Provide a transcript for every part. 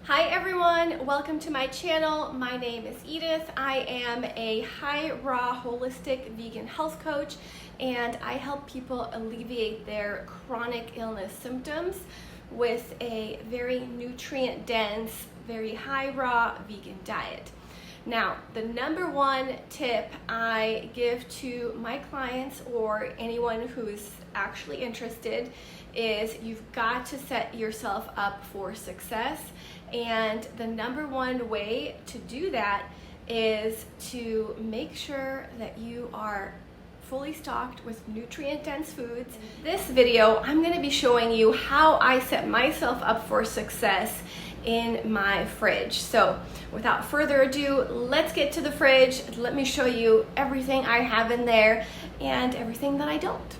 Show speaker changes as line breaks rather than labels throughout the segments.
Hi everyone, welcome to my channel. My name is Edith. I am a high raw holistic vegan health coach, and I help people alleviate their chronic illness symptoms with a very nutrient dense, very high raw vegan diet. Now, the number one tip I give to my clients or anyone who's actually interested is you've got to set yourself up for success. And the number one way to do that is to make sure that you are fully stocked with nutrient-dense foods. In this video, I'm going to be showing you how I set myself up for success in my fridge. So without further ado, let's get to the fridge. Let me show you everything I have in there and everything that I don't.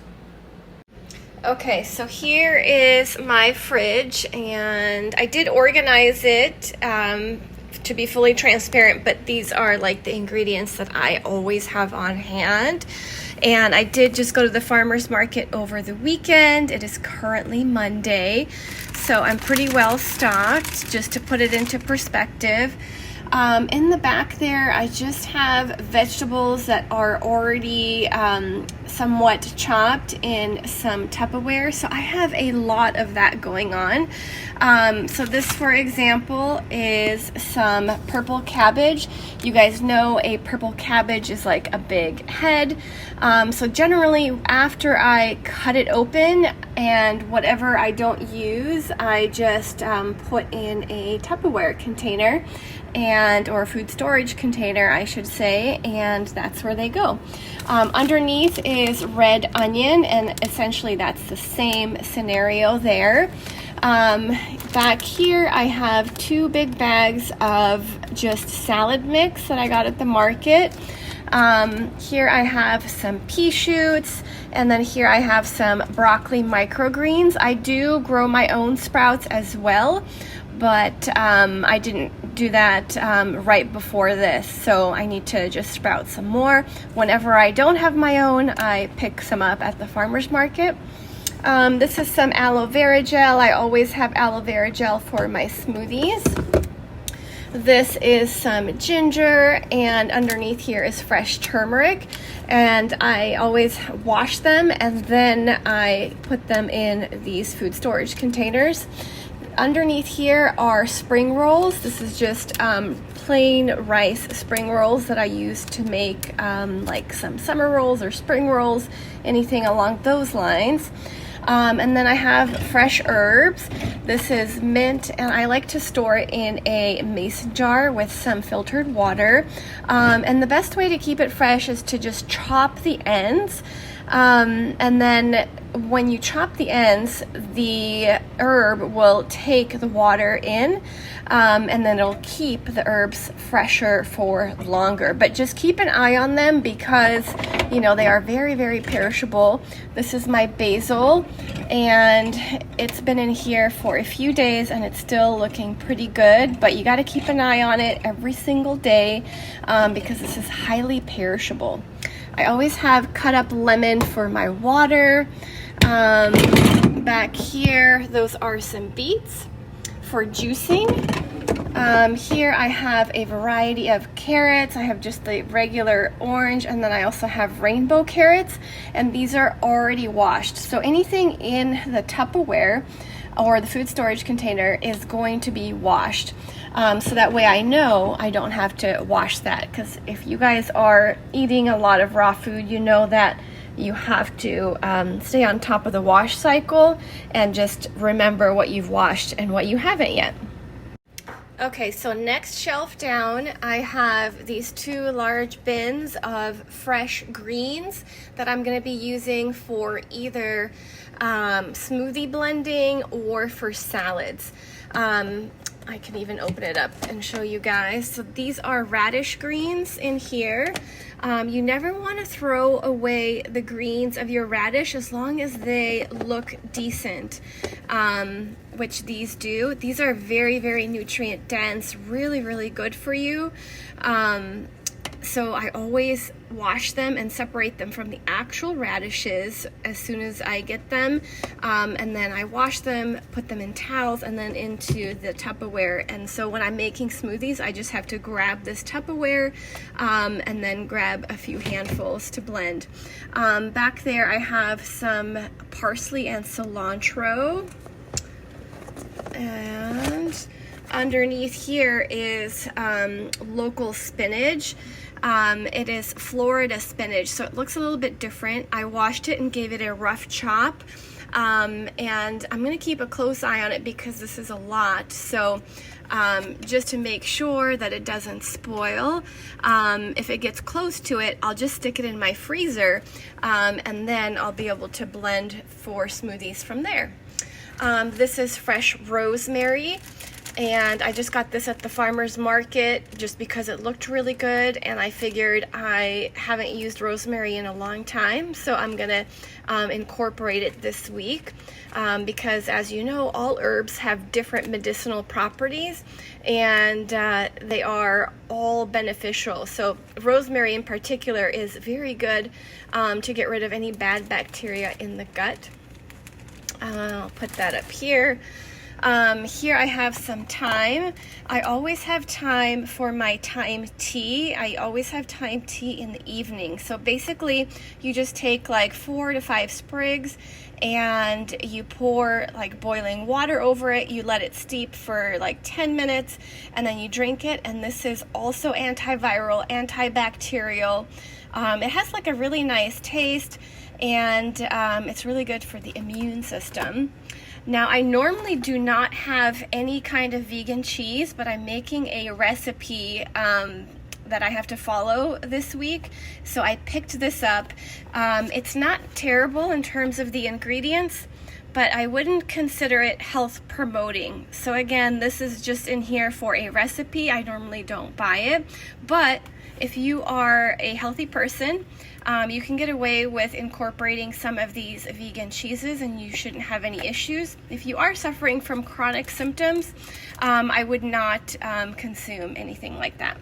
Okay, so here is my fridge, and I did organize it to be fully transparent, but these are like the ingredients that I always have on hand. And I did just go to the farmer's market over the weekend. It is currently Monday, so I'm pretty well stocked, just to put it into perspective. In the back there, I just have vegetables that are already somewhat chopped in some Tupperware. So I have a lot of that going on. So this, for example, is some purple cabbage. You guys know a purple cabbage is like a big head. So generally, after I cut it open and whatever I don't use, I just put in a Tupperware container, or a food storage container, I should say, and that's where they go. Underneath is red onion, and essentially that's the same scenario there. Back here I have 2 big bags of just salad mix that I got at the market. Here I have some pea shoots, and then here I have some broccoli microgreens. I do grow my own sprouts as well, but I didn't do that right before this, so I need to just sprout some more. Whenever I don't have my own, I pick some up at the farmer's market. This is some aloe vera gel. I always have aloe vera gel for my smoothies. This is some ginger, and underneath here is fresh turmeric, and I always wash them and then I put them in these food storage containers. Underneath here are spring rolls. This is just plain rice spring rolls that I use to make like some summer rolls or spring rolls, anything along those lines. And then I have fresh herbs. This is mint, and I like to store it in a mason jar with some filtered water. And the best way to keep it fresh is to just chop the ends. And then when you chop the ends, the herb will take the water in, and then it'll keep the herbs fresher for longer. But just keep an eye on them because, you know, they are very, very perishable. This is my basil, and it's been in here for a few days and it's still looking pretty good, but you got to keep an eye on it every single day because this is highly perishable. I always have cut up lemon for my water. Back here, those are some beets for juicing. Here I have a variety of carrots. I have just the regular orange, and then I also have rainbow carrots, and these are already washed. So anything in the Tupperware or the food storage container is going to be washed. So that way I know I don't have to wash that, because if you guys are eating a lot of raw food, you know that you have to stay on top of the wash cycle and just remember what you've washed and what you haven't yet. Okay, so next shelf down, I have these 2 large bins of fresh greens that I'm going to be using for either smoothie blending or for salads. I can even open it up and show you guys. So these are radish greens in here. You never want to throw away the greens of your radish as long as they look decent, which these do. These are very, very nutrient dense, really, really good for you. So I always wash them and separate them from the actual radishes as soon as I get them. And then I wash them, put them in towels, and then into the Tupperware. And so when I'm making smoothies, I just have to grab this Tupperware and then grab a few handfuls to blend. Back there I have some parsley and cilantro. And underneath here is local spinach. It is Florida spinach, so it looks a little bit different. I washed it and gave it a rough chop, and I'm going to keep a close eye on it because this is a lot. So just to make sure that it doesn't spoil, if it gets close to it, I'll just stick it in my freezer, and then I'll be able to blend for smoothies from there. This is fresh rosemary, and I just got this at the farmer's market just because it looked really good, and I figured I haven't used rosemary in a long time, so I'm gonna incorporate it this week, because as you know, all herbs have different medicinal properties, and they are all beneficial. So rosemary in particular is very good to get rid of any bad bacteria in the gut. I'll put that up here. Here I have some thyme. I always have thyme for my thyme tea. I always have thyme tea in the evening. So basically you just take like 4 to 5 sprigs and you pour like boiling water over it. You let it steep for like 10 minutes and then you drink it. And this is also antiviral, antibacterial. It has like a really nice taste, and it's really good for the immune system. Now, I normally do not have any kind of vegan cheese, but I'm making a recipe that I have to follow this week, so I picked this up. It's not terrible in terms of the ingredients, but I wouldn't consider it health promoting. So again, this is just in here for a recipe. I normally don't buy it, but if you are a healthy person, you can get away with incorporating some of these vegan cheeses and you shouldn't have any issues. If you are suffering from chronic symptoms, I would not consume anything like that.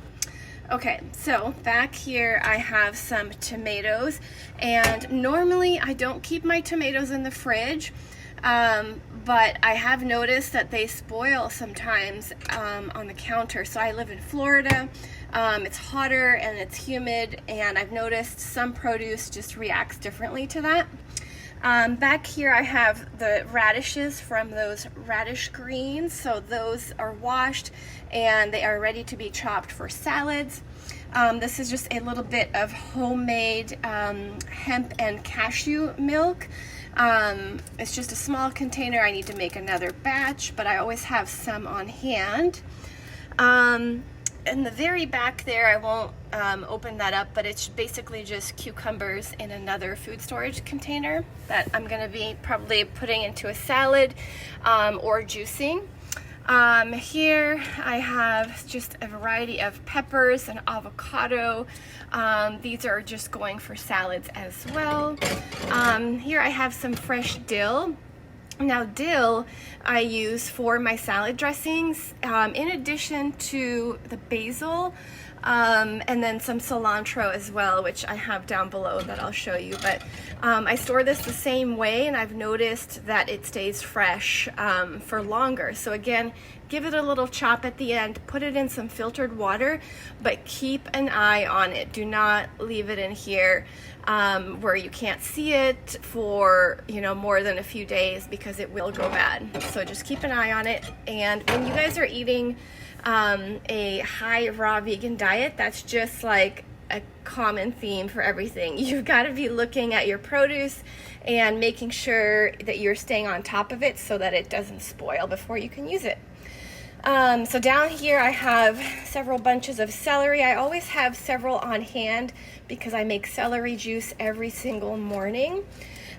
Okay, so back here I have some tomatoes, and normally I don't keep my tomatoes in the fridge, but I have noticed that they spoil sometimes on the counter. So I live in Florida. It's hotter and it's humid, and I've noticed some produce just reacts differently to that. Back here I have the radishes from those radish greens. So those are washed and they are ready to be chopped for salads. This is just a little bit of homemade hemp and cashew milk. It's just a small container. I need to make another batch, but I always have some on hand. In the very back there, I won't open that up, but it's basically just cucumbers in another food storage container that I'm going to be probably putting into a salad or juicing. Here I have just a variety of peppers and avocado. These are just going for salads as well. Here I have some fresh dill. Now, dill I use for my salad dressings, in addition to the basil, and then some cilantro as well, which I have down below that I'll show you. But I store this the same way, and I've noticed that it stays fresh for longer. So again, give it a little chop at the end, put it in some filtered water, but keep an eye on it. Do not leave it in here where you can't see it for, you know, more than a few days, because it will go bad. So just keep an eye on it. And when you guys are eating a high raw vegan diet, that's just like a common theme for everything. You've got to be looking at your produce and making sure that you're staying on top of it so that it doesn't spoil before you can use it. So down here I have several bunches of celery. I always have several on hand because I make celery juice every single morning.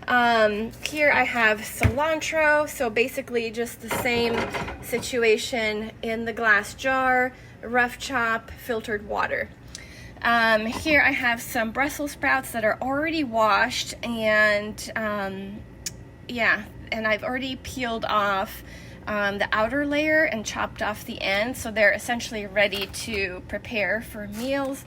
Here I have cilantro, so basically just the same situation in the glass jar, rough chop, filtered water. Here I have some Brussels sprouts that are already washed, and and I've already peeled off the outer layer and chopped off the end, so they're essentially ready to prepare for meals.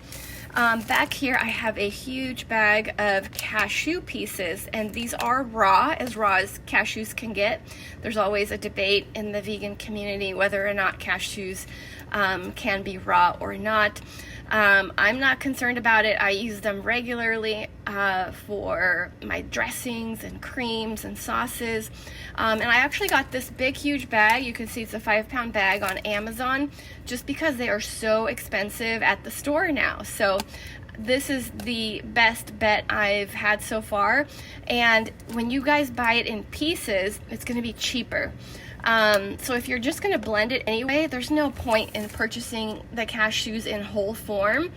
Back here I have a huge bag of cashew pieces, and these are raw as cashews can get. There's always a debate in the vegan community whether or not cashews can be raw or not. I'm not concerned about it. I use them regularly for my dressings and creams and sauces. And I actually got this big, huge bag. You can see it's a 5-pound bag on Amazon just because they are so expensive at the store now. So this is the best bet I've had so far. And when you guys buy it in pieces, it's going to be cheaper. So if you're just going to blend it anyway, there's no point in purchasing the cashews in whole form.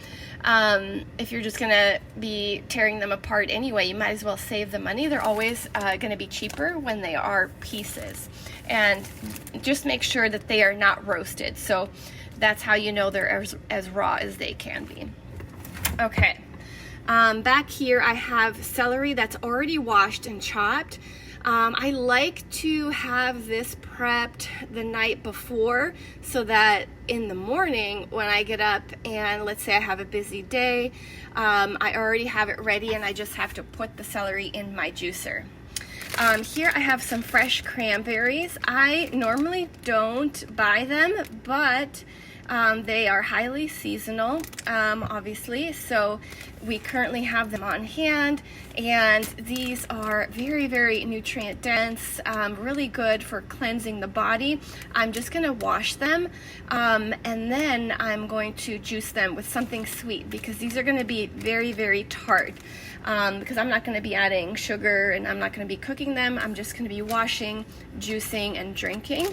If you're just going to be tearing them apart anyway, you might as well save the money. They're always going to be cheaper when they are pieces. And just make sure that they are not roasted. So that's how you know they're as raw as they can be. Okay. Back here I have celery that's already washed and chopped. I like to have this prepped the night before so that in the morning when I get up and let's say I have a busy day, I already have it ready and I just have to put the celery in my juicer. Here I have some fresh cranberries. I normally don't buy them, but they are highly seasonal, obviously, so we currently have them on hand, and these are very, very nutrient dense, really good for cleansing the body. I'm just going to wash them, and then I'm going to juice them with something sweet because these are going to be very, very tart. Because I'm not going to be adding sugar and I'm not going to be cooking them. I'm just going to be washing, juicing, and drinking.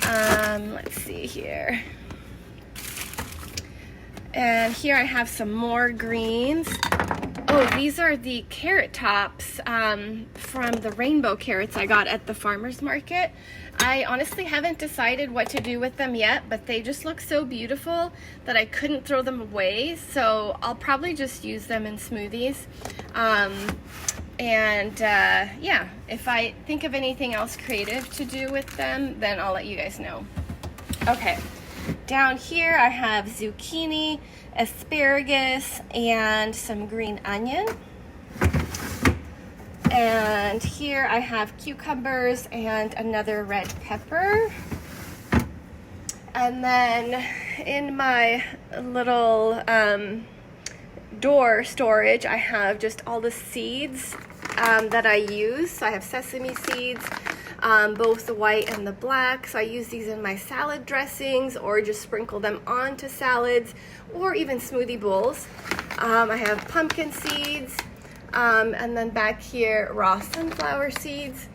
Let's see here. And here I have some more greens. Oh, these are the carrot tops from the rainbow carrots I got at the farmer's market. I honestly haven't decided what to do with them yet, but they just look so beautiful that I couldn't throw them away. So I'll probably just use them in smoothies. Yeah, if I think of anything else creative to do with them, then I'll let you guys know. Okay. Down here I have zucchini, asparagus, and some green onion. And here I have cucumbers and another red pepper. And then in my little door storage, I have just all the seeds that I use. So I have sesame seeds, both the white and the black. So I use these in my salad dressings or just sprinkle them onto salads or even smoothie bowls. I have pumpkin seeds, and then back here, raw sunflower seeds.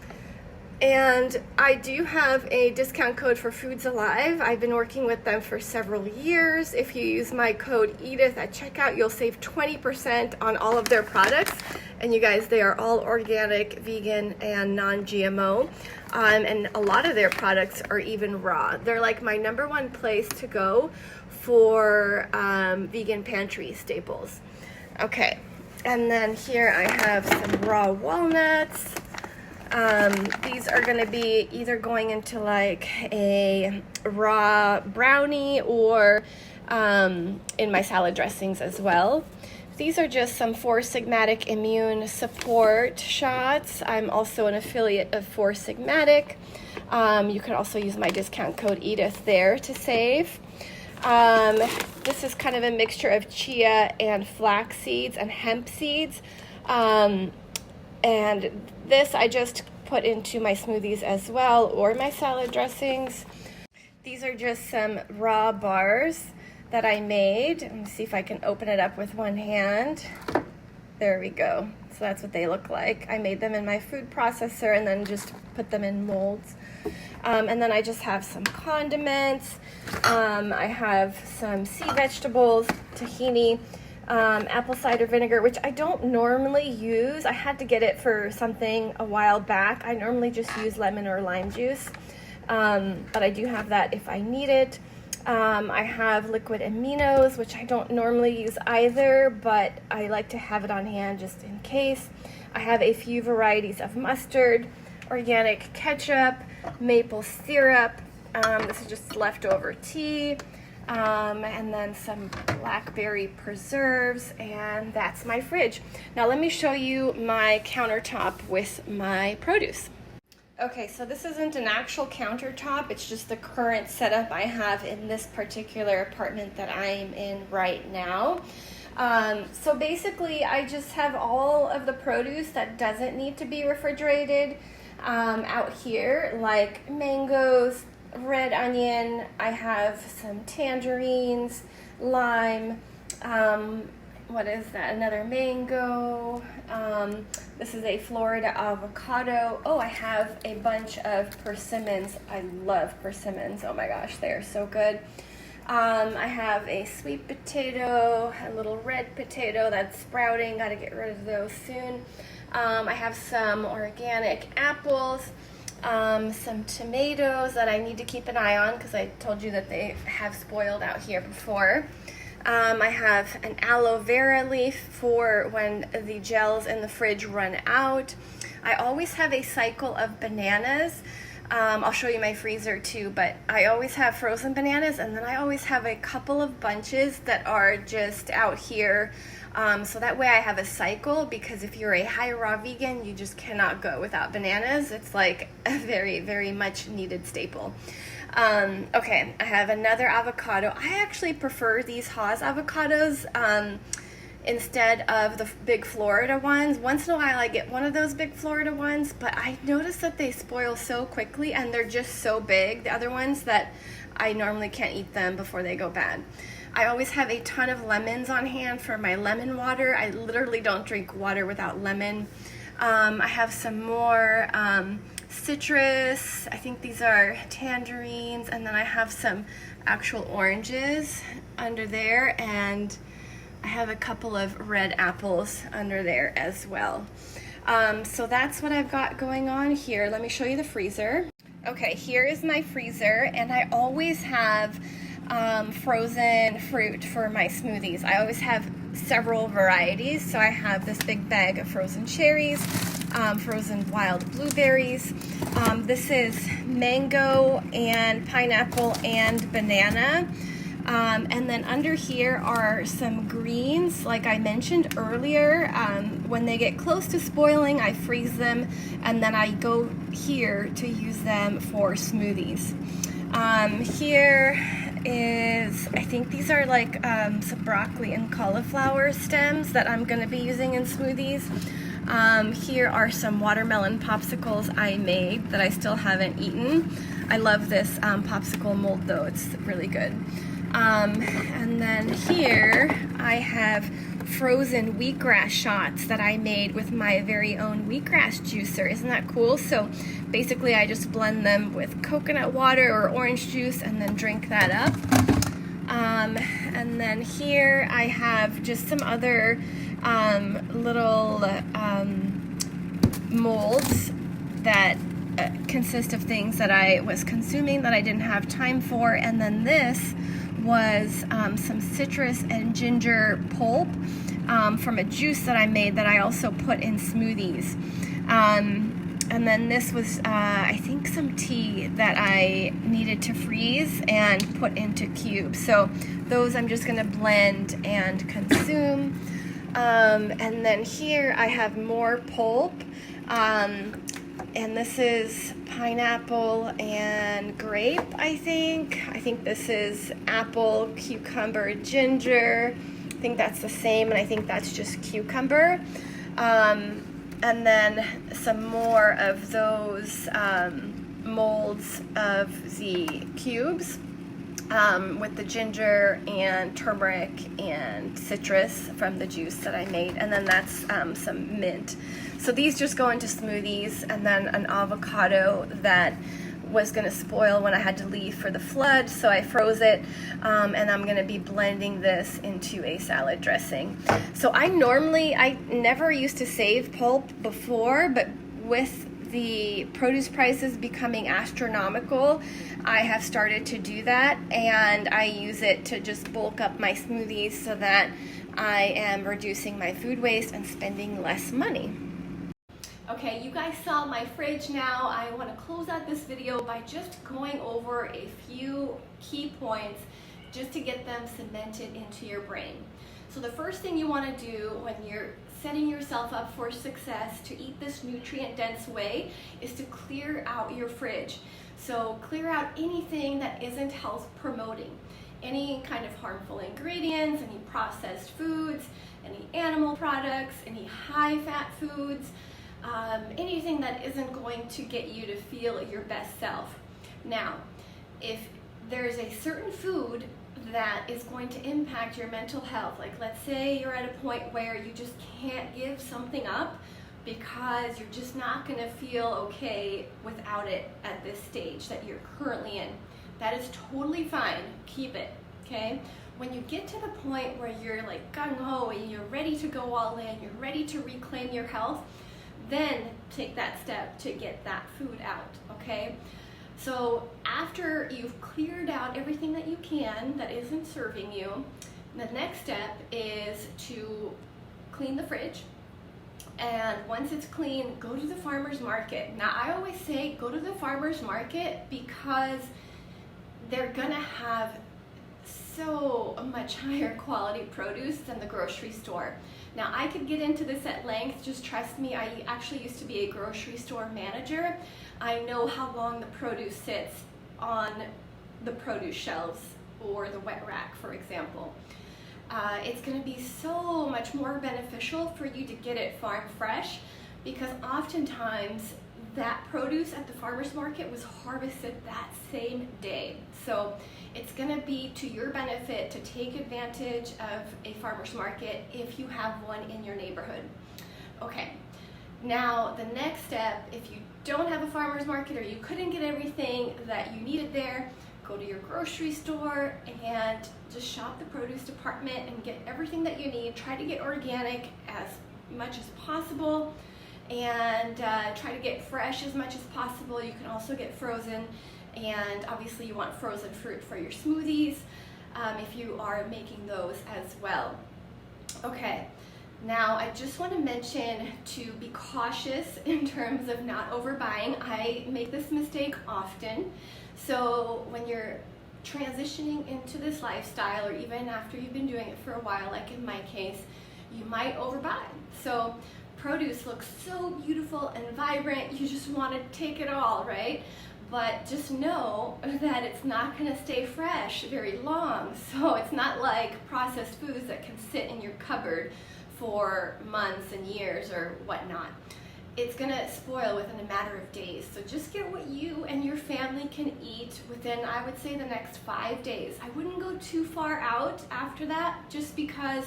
And I do have a discount code for Foods Alive. I've been working with them for several years. If you use my code Edith at checkout, you'll save 20% on all of their products. And you guys, they are all organic, vegan, and non-GMO. And a lot of their products are even raw. They're like my #1 place to go for vegan pantry staples. Okay, and then here I have some raw walnuts. These are going to be either going into like a raw brownie or in my salad dressings as well. These are just some Four Sigmatic immune support shots. I'm also an affiliate of Four Sigmatic. You can also use my discount code Edith there to save. This is kind of a mixture of chia and flax seeds and hemp seeds. And this I just put into my smoothies as well or my salad dressings. These are just some raw bars that I made. Let me see if I can open it up with one hand. There we go. So that's what they look like. I made them in my food processor and then just put them in molds. And then I just have some condiments. I have some sea vegetables, tahini, apple cider vinegar, which I don't normally use. I had to get it for something a while back. I normally just use lemon or lime juice, but I do have that if I need it. I have liquid aminos, which I don't normally use either, but I like to have it on hand just in case. I have a few varieties of mustard, organic ketchup, maple syrup. This is just leftover tea. and then some blackberry preserves, and that's my fridge. Now let me show you my countertop with my produce. Okay, so this isn't an actual countertop, it's just the current setup I have in this particular apartment that I'm in right now. So basically I just have all of the produce that doesn't need to be refrigerated out here, like mangoes, red onion, I have some tangerines, lime, what is that, another mango, this is a Florida avocado. Oh, I have a bunch of persimmons. I love persimmons, oh my gosh, they are so good. I have a sweet potato, a little red potato that's sprouting, gotta get rid of those soon. I have some organic apples, some tomatoes that I need to keep an eye on because I told you that they have spoiled out here before. I have an aloe vera leaf for when the gels in the fridge run out. I always have a cycle of bananas. I'll show you my freezer too, but I always have frozen bananas, and then I always have a couple of bunches that are just out here. So that way I have a cycle, because if you're a high raw vegan, you just cannot go without bananas. It's like a very, very much needed staple. Okay, I have another avocado. I actually prefer these Haas avocados instead of the big Florida ones. Once in a while I get one of those big Florida ones, but I notice that they spoil so quickly and they're just so big, the other ones, that I normally can't eat them before they go bad. I always have a ton of lemons on hand for my lemon water. I literally don't drink water without lemon. I have some more citrus. I think these are tangerines, and then I have some actual oranges under there, and I have a couple of red apples under there as well. So that's what I've got going on here. Let me show you the freezer. Okay, here is my freezer, and I always have frozen fruit for my smoothies. I always have several varieties. So I have this big bag of frozen cherries, frozen wild blueberries. This is mango and pineapple and banana. And then under here are some greens, like I mentioned earlier. When they get close to spoiling, I freeze them, and then I go here to use them for smoothies. Here is, I think these are like some broccoli and cauliflower stems that I'm going to be using in smoothies. Here are some watermelon popsicles I made that I still haven't eaten. I love this popsicle mold though, it's really good. And then here I have frozen wheatgrass shots that I made with my very own wheatgrass juicer. Isn't that cool? So basically I just blend them with coconut water or orange juice and then drink that up. And then here I have just some other little molds that consist of things that I was consuming that I didn't have time for. And then this was some citrus and ginger pulp from a juice that I made that I also put in smoothies. And then this was, I think, some tea that I needed to freeze and put into cubes. So those I'm just going to blend and consume. And then here I have more pulp. And this is pineapple and grape, I think. I think this is apple, cucumber, ginger. I think that's the same, and I think that's just cucumber. And then some more of those molds of the cubes with the ginger and turmeric and citrus from the juice that I made. And then that's some mint. So these just go into smoothies, and then an avocado that was going to spoil when I had to leave for the flood, so I froze it, and I'm going to be blending this into a salad dressing. So I never used to save pulp before, but with the produce prices becoming astronomical, I have started to do that, and I use it to just bulk up my smoothies so that I am reducing my food waste and spending less money. Okay, you guys saw my fridge now. I want to close out this video by just going over a few key points just to get them cemented into your brain. So the first thing you want to do when you're setting yourself up for success to eat this nutrient-dense way is to clear out your fridge. So clear out anything that isn't health promoting. Any kind of harmful ingredients, any processed foods, any animal products, any high-fat foods, anything that isn't going to get you to feel your best self. Now, if there's a certain food that is going to impact your mental health, like let's say you're at a point where you just can't give something up because you're just not going to feel okay without it at this stage that you're currently in, that is totally fine. Keep it, okay? When you get to the point where you're like gung-ho and you're ready to go all in, you're ready to reclaim your health, then take that step to get that food out, okay? So after you've cleared out everything that you can that isn't serving you, the next step is to clean the fridge. And once it's clean, go to the farmer's market. Now I always say go to the farmer's market because they're gonna have so much higher quality produce than the grocery store. Now I could get into this at length, just trust me, I actually used to be a grocery store manager. I know how long the produce sits on the produce shelves or the wet rack, for example. It's going to be so much more beneficial for you to get it farm fresh because oftentimes that produce at the farmer's market was harvested that same day. So it's going to be to your benefit to take advantage of a farmer's market if you have one in your neighborhood. Okay, now the next step, if you don't have a farmer's market or you couldn't get everything that you needed there, go to your grocery store and just shop the produce department and get everything that you need. Try to get organic as much as possible and try to get fresh as much as possible. You can also get frozen, and obviously you want frozen fruit for your smoothies if you are making those as well. Okay, now I just want to mention to be cautious in terms of not overbuying. I make this mistake often. So when you're transitioning into this lifestyle, or even after you've been doing it for a while, like in my case, you might overbuy. So produce looks so beautiful and vibrant, you just want to take it all, right? But just know that it's not going to stay fresh very long. So it's not like processed foods that can sit in your cupboard for months and years or whatnot. It's going to spoil within a matter of days. So just get what you and your family can eat within, I would say, the next 5 days. I wouldn't go too far out after that, just because,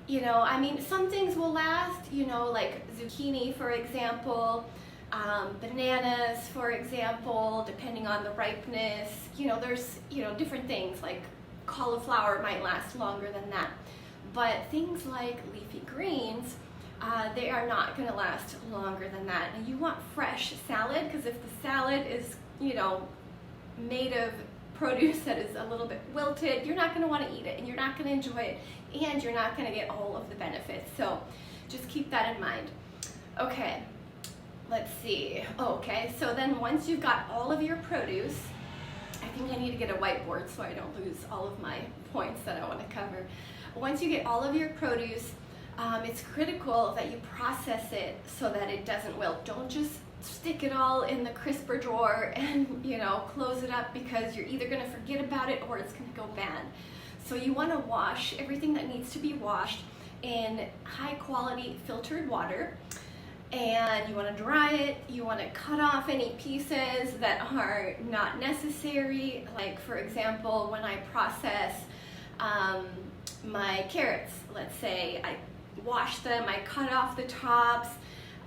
you know, I mean, some things will last, you know, like zucchini, for example, bananas, for example, depending on the ripeness. You know, there's, you know, different things, like cauliflower might last longer than that. But things like leafy greens, they are not going to last longer than that. And you want fresh salad, because if the salad is, you know, made of produce that is a little bit wilted, you're not going to want to eat it, and you're not going to enjoy it, and you're not going to get all of the benefits. So just keep that in mind. Okay, let's see. Okay, so then once you've got all of your produce, I think I need to get a whiteboard so I don't lose all of my points that I want to cover. Once you get all of your produce, it's critical that you process it so that it doesn't wilt. Don't just stick it all in the crisper drawer and, you know, close it up, because you're either going to forget about it or it's going to go bad. So you want to wash everything that needs to be washed in high quality filtered water, and you want to dry it. You want to cut off any pieces that are not necessary. Like, for example, when I process my carrots, let's say, I wash them, I cut off the tops,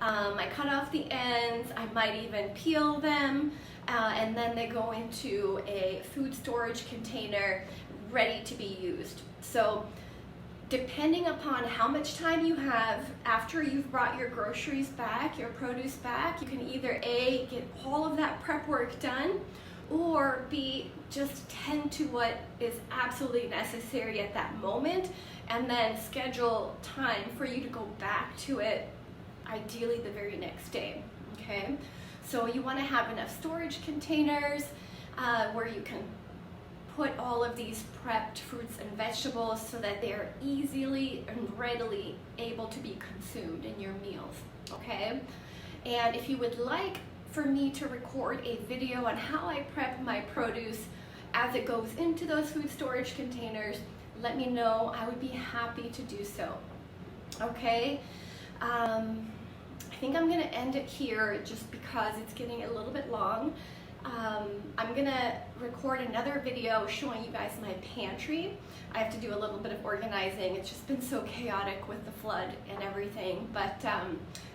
I cut off the ends, I might even peel them, and then they go into a food storage container ready to be used. So depending upon how much time you have after you've brought your groceries back, your produce back, you can either A, get all of that prep work done, or B, just tend to what is absolutely necessary at that moment, and then schedule time for you to go back to it, ideally the very next day, okay? So you want to have enough storage containers where you can put all of these prepped fruits and vegetables so that they are easily and readily able to be consumed in your meals, okay? And if you would like for me to record a video on how I prep my produce as it goes into those food storage containers, let me know. I would be happy to do so, okay? I think I'm gonna end it here just because it's getting a little bit long. I'm gonna record another video showing you guys my pantry. I have to do a little bit of organizing. It's just been so chaotic with the flood and everything, but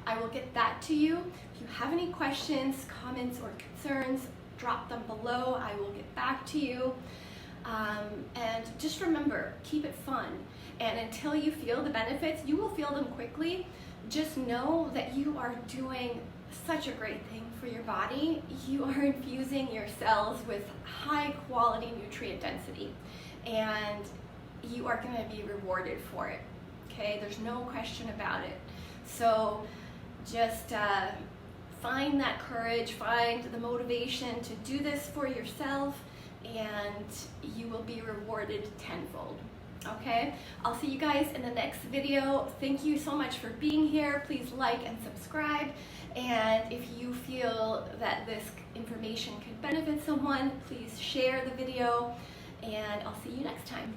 I will get that to you. If you have any questions, comments, or concerns, drop them below. I will get back to you. And just remember, keep it fun. And until you feel the benefits, you will feel them quickly. Just know that you are doing such a great thing for your body. You are infusing your cells with high quality nutrient density, and you are going to be rewarded for it, okay? There's no question about it. So just find that courage, find the motivation to do this for yourself, and you will be rewarded tenfold. Okay, I'll see you guys in the next video. Thank you so much for being here. Please like and subscribe. And if you feel that this information could benefit someone, please share the video. And I'll see you next time.